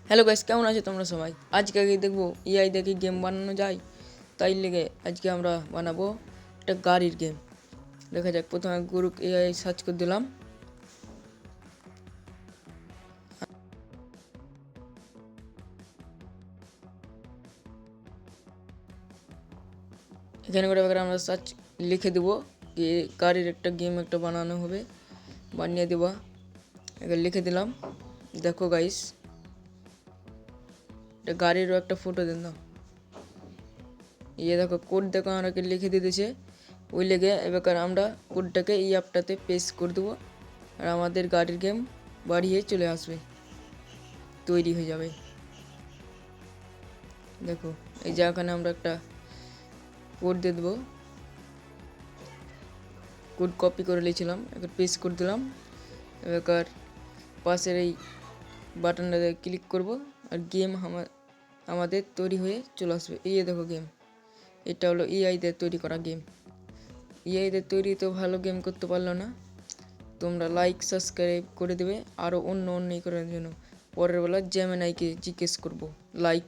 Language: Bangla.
হ্যালো গাইস, কেমন আছো তোমরা সবাই? আজকে দেখবো এআই দেখে গেম বানানো যায়। তাই লেগে আজকে আমরা বানাবো একটা গাড়ির গেম। দেখা যাক, প্রথমে গুরুক এআই সার্চ করে দিলাম। এখানে করে আমরা সার্চ লিখে দেবো যে গাড়ির একটা গেম একটা বানানো হবে, বানিয়ে দেবো। এখানে লিখে দিলাম। দেখো গাইস, এটা গাড়িরও একটা ফটো দিন দাও। দেখো কোড, দেখো আমাকে লিখে দিতেছে। ওই লেগে এবার আমরা কোডটাকে এই অ্যাপটাতে পেস্ট করে দেবো, আর আমাদের গাড়ির গেম বাড়িয়ে চলে আসবে, তৈরি হয়ে যাবে। দেখো এই যে এখানে আমরা একটা কোড দিয়ে দেবো। কোড কপি করে নিয়েছিলাম, এবার পেস্ট করে দিলাম। এবার পাশের এই বাটনটাতে ক্লিক করব, আর গেম আমাদের তৈরি হয়ে চলে আসবে। এই দেখো গেম, এটা হলো এআই দিয়ে তৈরি করা গেম। এআই দিয়ে তৈরি তো ভালো গেম করতে পারলো না। তোমরা লাইক সাবস্ক্রাইব করে দেবে, আরও অন্য করার জন্য। পরের বেলা জেমিনাইকে জিজ্ঞেস করব লাইক